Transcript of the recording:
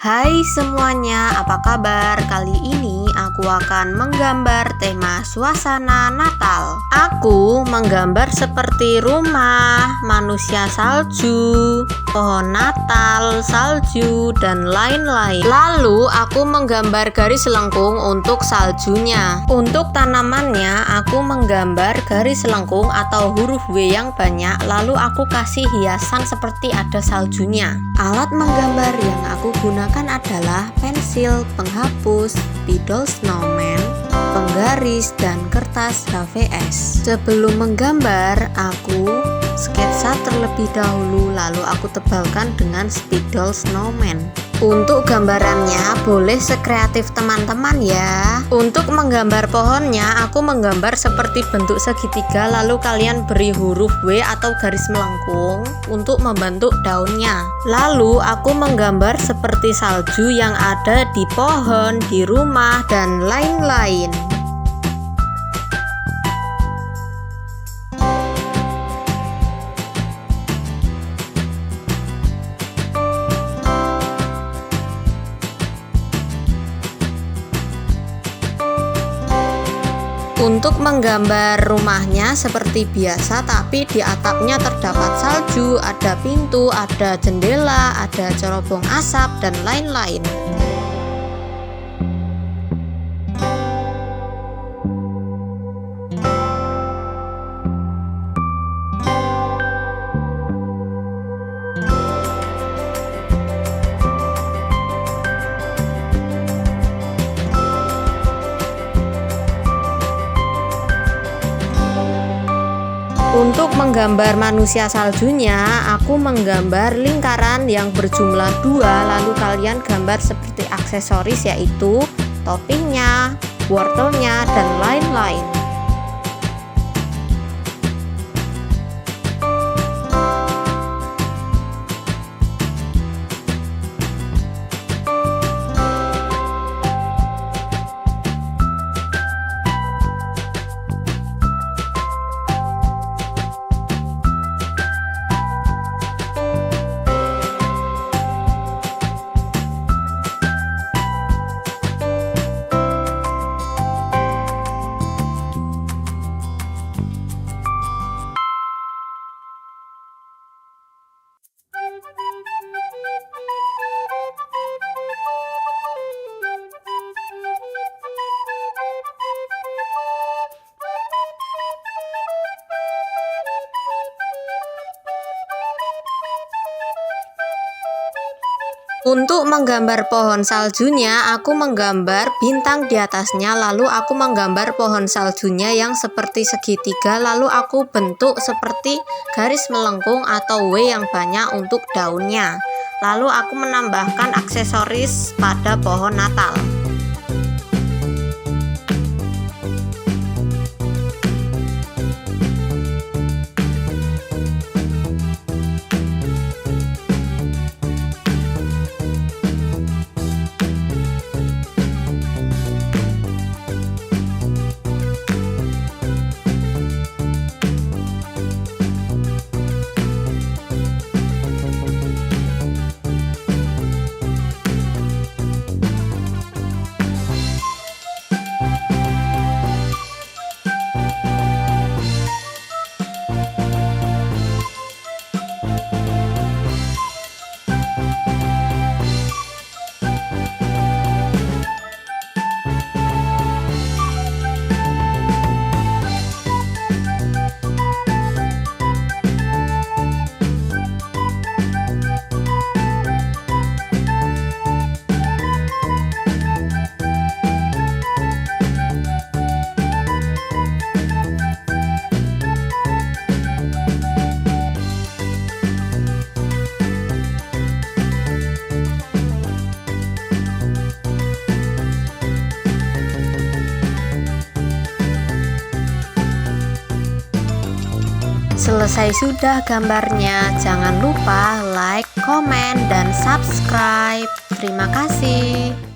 Hai semuanya, apa kabar? Kali ini aku akan menggambar tema suasana Natal. Aku menggambar seperti rumah, manusia salju, pohon Natal, salju, dan lain-lain. Lalu aku menggambar garis lengkung untuk saljunya. Untuk tanamannya, aku menggambar garis lengkung atau huruf W yang banyak. Lalu aku kasih hiasan seperti ada saljunya. Alat menggambar yang aku gunakan adalah pensil, penghapus, spidol snowman, penggaris, dan kertas HVS. Sebelum menggambar, aku sketsa terlebih dahulu, lalu aku tebalkan dengan spidol snowman. Untuk gambarannya boleh sekreatif teman-teman ya. Untuk menggambar pohonnya, aku menggambar seperti bentuk segitiga, lalu kalian beri huruf W atau garis melengkung untuk membentuk daunnya. Lalu aku menggambar seperti salju yang ada di pohon, di rumah, dan lain-lain. Untuk menggambar rumahnya seperti biasa, tapi di atapnya terdapat salju, ada pintu, ada jendela, ada cerobong asap, dan lain-lain. Untuk menggambar manusia saljunya, aku menggambar lingkaran yang berjumlah 2, lalu kalian gambar seperti aksesoris yaitu toppingnya, wortelnya, dan lain-lain. Untuk menggambar pohon saljunya, aku menggambar bintang di atasnya, lalu aku menggambar pohon saljunya yang seperti segitiga, lalu aku bentuk seperti garis melengkung atau W yang banyak untuk daunnya. Lalu aku menambahkan aksesoris pada pohon Natal. Selesai sudah gambarnya, jangan lupa like, komen, dan subscribe. Terima kasih.